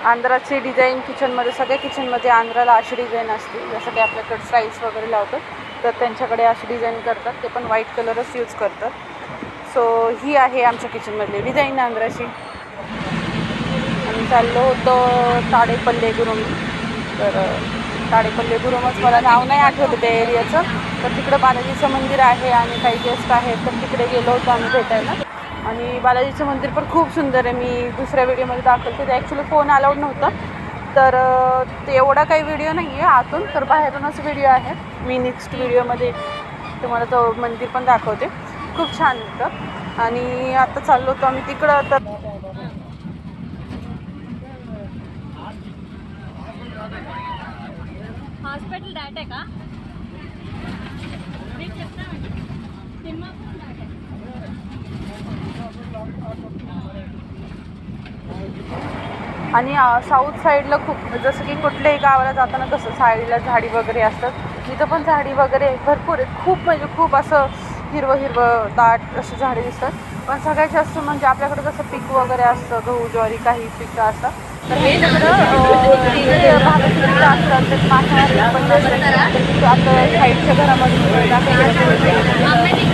आंध्राची design किचनमध्ये, सगळ्या किचनमध्ये आंध्राला अशी डिझाईन असते. जसं की आपल्याकडे स्टाईल्स वगैरे लावतात तर त्यांच्याकडे अशी डिझाईन करतात, ते पण व्हाईट कलरच यूज करतात. सो ही आहे आमच्या किचनमधली डिझाईन आंध्राची. आम्ही चाललो होतो ताडेपल्लीगुरुम. तर ताडेपल्लीगुरुमच, मला नाव नाही आठवतं त्या एरियाचं. तर तिकडं बालाजीचं मंदिर आहे आणि काही गेस्ट आहेत, तर तिकडे गेलो होतो आम्ही भेटायला. आणि बालाजीचं मंदिर पण खूप सुंदर आहे. मी दुसऱ्या व्हिडिओमध्ये दाखवते. ते ॲक्च्युली फोन अलाउड नव्हतं, तर ते एवढा काही व्हिडिओ नाही आहे आतून, तर बाहेरूनच व्हिडिओ आहे. मी नेक्स्ट व्हिडिओमध्ये तुम्हाला तो मंदिर पण दाखवते. खूप छान होतं. आणि आता चाललो होतो आम्ही तिकडं. तर हॉस्पिटल डाट आहे का? आणि साऊथ साईडला खूप, जसं की कुठल्याही गावाला जाताना कसं साईडला झाडी वगैरे असतात, तिथं पण झाडी वगैरे भरपूर आहेत. खूप म्हणजे खूप असं हिरवं दाट अशी झाडे दिसतात. पण सगळ्यात जास्त म्हणजे आपल्याकडे कसं पीक वगैरे असतं, गहू ज्वारी काही पिकं असतात. तर हे तिकडं भागात असतात माथाडी पण आता साईडच्या घरामध्ये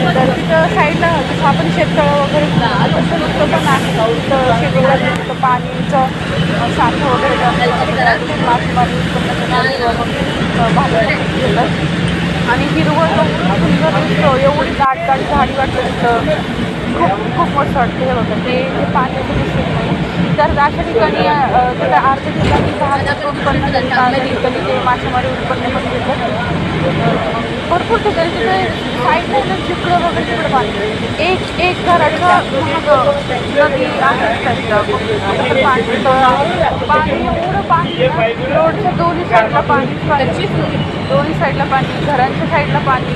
तर तिथं साईडला जसं आपण शेततळं वगैरे तसं नुकतं पण आहे. तिथं शेतीला नुकतं पाणीचं साठं वगैरे जास्त मासेमारी घेतात. आणि हिरवळ सुंदर दिसतो, एवढी दाट झाडी वाटतं तिथं. खूप मस्त वाटतं. हे बघा ते पाण्याचं दिसत नाही. तर अशा ठिकाणी तिथं अर्ध्या ठिकाणी जहाजाचं उत्पन्न घेतात, अर्ध्या ठिकाणी ते मासेमारी उत्पन्न पण घेतात. भरपूर ठिकाणी तिथे साईडला जिकडं वगैरे तिकडं पाणी, एक घराचं नदी आहे. पाणी एवढं पाणी, रोडच्या दोन्ही साईडला पाणी, दोन्ही साईडला पाणी, घरांच्या साईडला पाणी.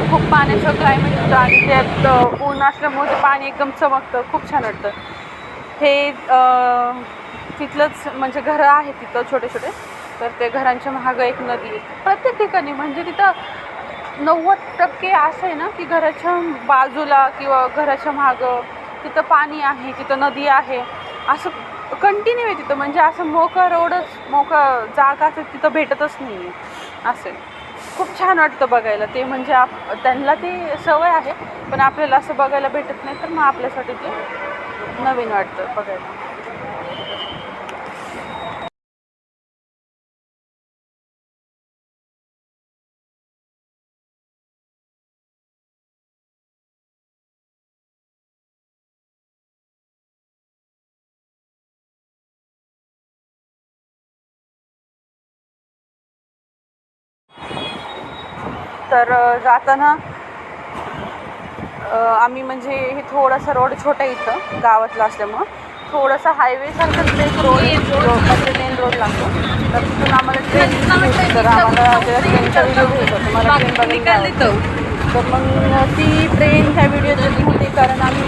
खूप पाण्याचं क्लायमेट होतं आणि त्यात ऊन असल्यामुळे ते पाणी एकदम चमकतं. खूप छान वाटतं. हे तिथलंच म्हणजे घरं आहेत तिथं छोटे छोटे. तर ते घरांच्या मागं एक नदी आहे. प्रत्येक ठिकाणी म्हणजे तिथं 90% असं आहे ना की घराच्या बाजूला किंवा घराच्या मागं तिथं पाणी आहे, तिथं नदी आहे. असं कंटिन्यू आहे तिथं. म्हणजे असं मोकळा रोडच, मोकळा जागा तिथं भेटतच नाही आहे. असं खूप छान वाटतं बघायला ते. म्हणजे त्यांना ते सवय आहे, पण आपल्याला असं बघायला भेटत नाही. तर मग आपल्यासाठी ते नवीन वाटतं बघायला. तर जाताना आम्ही म्हणजे हे थोडासा रोड छोटा इथं गावातला असल्यामुळं थोडासा हायवेसारखंच एक रोड म्हणजे मेन रोड लागतो. तर तिथून आम्हाला ट्रेन, तर आम्हाला ट्रेनचा व्हिडिओ घ्यायचा होता. मला ट्रेन बघायला. तर मग ती ट्रेनच्या व्हिडिओ दिली होती, कारण आम्ही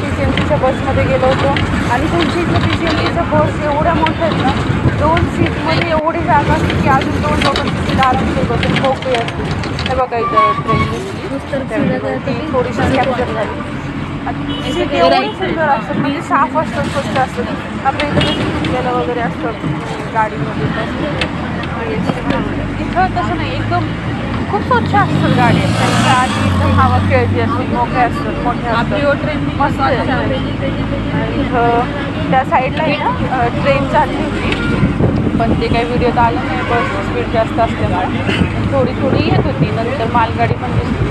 PCMCच्या बसमध्ये गेलो होतो. आणि तुमची इथं PCMCच्या बस एवढ्या मोठ्या आहेत ना, 2 सीटमध्ये एवढी जागा असते की अजून 2 लोकांची सीट आराम होत असेल, मोकळी असते. हे बघा इथं ट्रेन ती थोडीशी कॅप्चर झाली. सीट एवढी सुंदर असतात, म्हणजे साफ असतात, स्वच्छ असतात. आपल्या इथं तुटलेलं वगैरे असतं गाडीमध्ये. इथं तसं नाही, एकदम खूप स्वच्छ असतात गाडी. त्यांच्या आधी एकदम हवा खेळती असते, मोकळ्या असतात, मोठ्या असतात, मस्त आहे. इथं त्या साईडला आहे ना ट्रेन चालली होती, पण ते काही व्हिडिओत आलं नाही. बसची स्पीड जास्त असल्यामुळे थोडी येत होती. नंतर मालगाडी पण दिसली.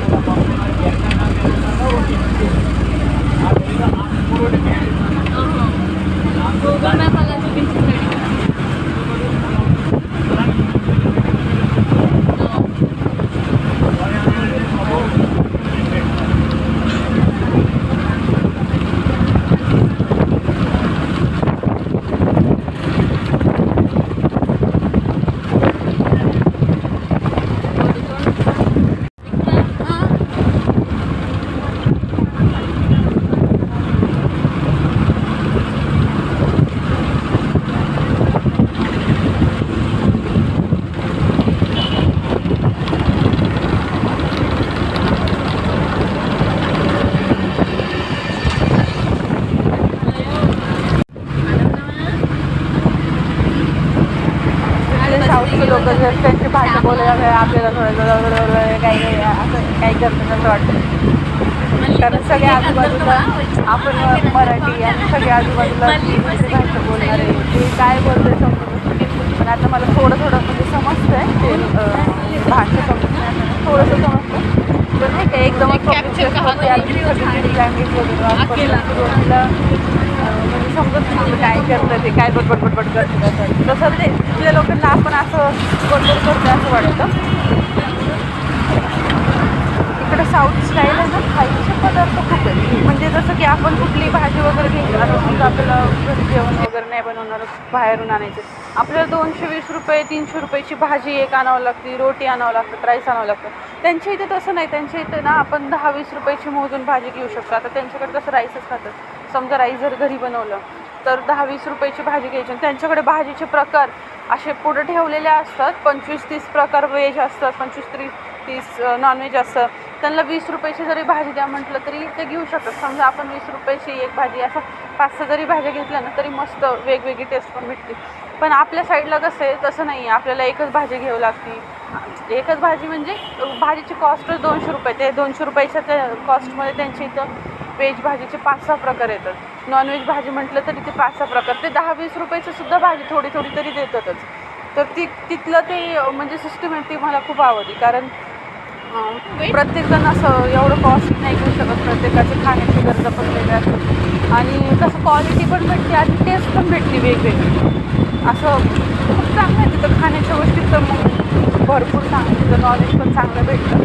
जर त्यांची भाषा बोलायला आपल्याला थोडं काही असं काही करतं असं वाटतं. कारण सगळे आजूबाजूला आपण मराठी आणि सगळे आजूबाजूला दुसरी भाषा बोलणारे ते काय बोलते समजून. पण आता मला थोडं म्हणजे समजतं आहे ते भाषा समजतं थोडंसं समजतं. तर नाही का एकदमच सगळी लँग्वेज वगैरे सुरुवातीला म्हणजे समजत नव्हतं काय करतं ते काय बडबड करतं तसं ते तिथल्या लोकांना आपण असं बडबड करतो असं वाटतं. इकडे साऊथ स्टाईल आहे ना खायचे पदार्थ खूप आहेत. म्हणजे जसं की आपण कुठली भाजी वगैरे घेतली आता समजा आपल्याला घरी जेवण वगैरे नाही बनवणार बाहेरून आणायचे आपल्याला 220 रुपये 300 रुपयाची भाजी एक आणावं लागते रोटी आणावं लागतं राईस आणावं लागतं. त्यांच्या इथे तसं नाही. त्यांच्या इथे ना आपण 10-20 रुपयाची मोजून भाजी घेऊ शकतो. आता त्यांच्याकडे कसं राईसच खातात. समजा राईस जर घरी बनवलं तर 10-20 रुपयाची भाजी घ्यायची. त्यांच्याकडे भाजीचे प्रकार असे पुढे ठेवलेले असतात. 25-30 प्रकार व्हेज असतात 25-30 नॉनव्हेज असतं. त्यांना 20 रुपयाची जरी भाजी द्या म्हटलं तरी ते घेऊ शकतात. समजा आपण 20 रुपयाची एक भाजी असं 5-6 जरी भाज्या घेतल्या ना तरी मस्त वेगवेगळी टेस्ट पण भेटते. पण आपल्या साईडला कसं आहे तसं नाही आहे. आपल्याला एकच भाजी घ्यावी लागते. एकच भाजी म्हणजे भाजीची कॉस्टच 200 रुपये. ते 200 रुपयाच्या त्या कॉस्टमध्ये त्यांच्या इथं व्हेज भाजीचे 5-6 प्रकार येतात. नॉनव्हेज भाजी म्हटलं तरी ते 5-6 प्रकार. ते 10-20 रुपयाचं सुद्धा भाजी थोडी तरी देतातच. तर तिथलं ते म्हणजे सिस्टम आहे ती मला खूप आवडली. कारण प्रत्येकजण असं एवढं कॉस्ट नाही घेऊ शकत. प्रत्येकाची खाण्याची गरजा पण वेगळ्या असतात आणि तसं क्वालिटी पण भेटते आणि टेस्ट पण भेटते वेगवेगळी. असं खूप चांगलं आहे तिथं खाण्याच्या गोष्टी तर मग भरपूर चांगलं. तिथं नॉलेज पण चांगलं भेटतं.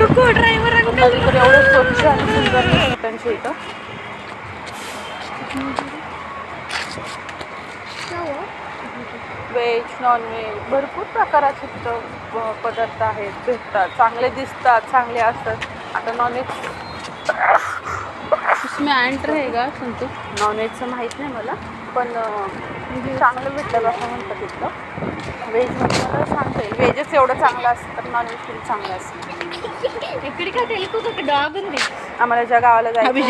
रुको ड्रायव्हर इकडे एवढं स्वच्छ आणि सुंदर दिसतं त्यांच्या इथं. व्हेज नॉनव्हेज भरपूर प्रकाराचे तिथं पदार्थ आहेत भेटतात. चांगले दिसतात चांगले असतात. आता नॉनव्हेज उसमें एंटर आहे का संतू नॉनव्हेजचं माहीत नाही मला पण चांगलं भेटलं असं म्हणतात तिथलं. व्हेज म्हटलं तर सांगता येईल. व्हेजच एवढं चांगलं असतं तर नॉनव्हेज तरी चांगलं असतं. आम्हाला ज्या गावाला जायचं आम्ही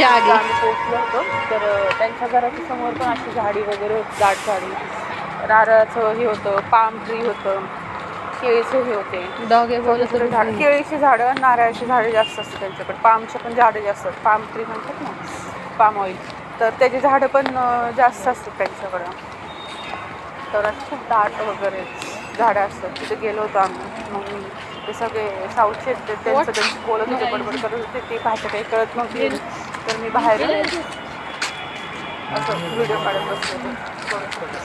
पोहोचलो होतो तर त्यांच्या घराच्या समोर पण अशी झाडी वगैरे होती. दाट झाडी नारळाचं हे होतं पाम ट्री होतं केळीचे हे होते डॉगे बोलत झाड केळीची झाडं नारळाची झाडं जास्त असतात त्यांच्याकडे. पामचे पण झाडं जास्त असतात. पाम ट्री म्हणतात ना पाम ऑइल तर त्याची झाडं पण जास्त असतात त्यांच्याकडं. तर असं खूप दाट वगैरे झाडं असतात. तिथे गेलो होतो आम्ही. मग ते सगळे साऊथचे त्यांचं बोलत होते बडबड करत होते. ती भाषा काही कळत नव्हती तर मी बाहेर असं व्हिडिओ काढत बसले होते.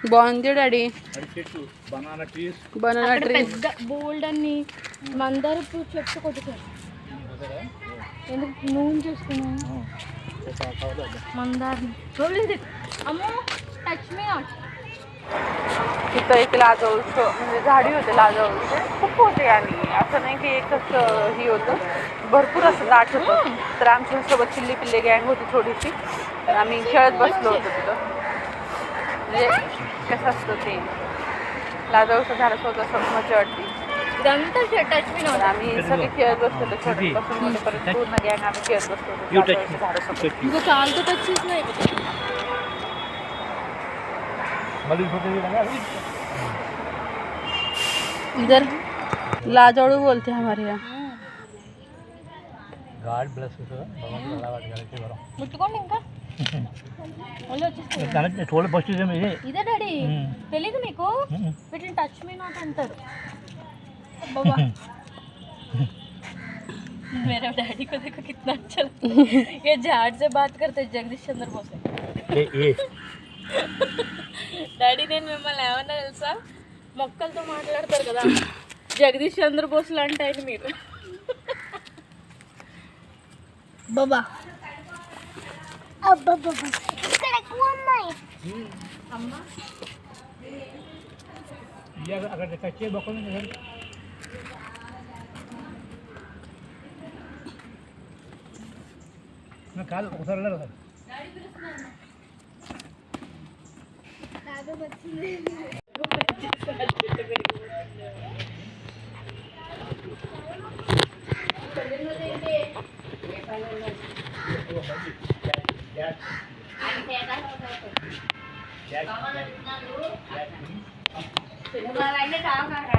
బాగుంది డాడీ బనానా ట్రీ బోల్డ్ అన్ని మందార పువ్వు చెట్టు కొట్టుకోరు ఎందుకు నూనె చూసుకున్నాను मंदार अम्मो टच मी नॉट. तिथं एक लाजवळचं म्हणजे झाडी होते लाजवळचे खूप होते आणि असं नाही की एकच ही होतं भरपूर असं दाट होतं. तर आमच्यासोबत चिल्ली पिल्ली गँग होती थोडीशी तर आम्ही खेळत बसलो होतो तिथं. म्हणजे कसं असतं ते लाजवळचं झाड स्वतः असं मजा वाटते. आम्ही सगळे खेळत बसलो होतो छोट्यापासून मोठेपर्यंत पूर्ण गँग आम्ही खेळत बसलो होतो झाडासोबत. चाल तर टचीच नाही इधर लाजोड़ू बोलते हैं हमारे यहाँ. God bless you, sir. ముట్టుకోండి ఇంకా थोडं बसू दे म्हणजे ఇదే డాడీ తెలీదు మీకు వీటిని టచ్ మీ నాట్ అంటారు. बाबा मेरे डैडी को देखो कितना अच्छा लगता है. ये झाड़ से बात करते जगदीश चंद्र बोस. డాడీ నేను మిమ్మల్ని ఏమన్నా తెలుసా మొక్కలతో మాట్లాడతారు కదా జగదీష్ చంద్ర బోస్ లాంటి ఆయన మీరు. బాబా అబ్బా బాబా ఇక్కడ ఎక్కువ ఉన్నాయి అమ్మ ये अगर कच्चे बकल में घर मैं काल उतरला होता Mulai lainnya tahu kan?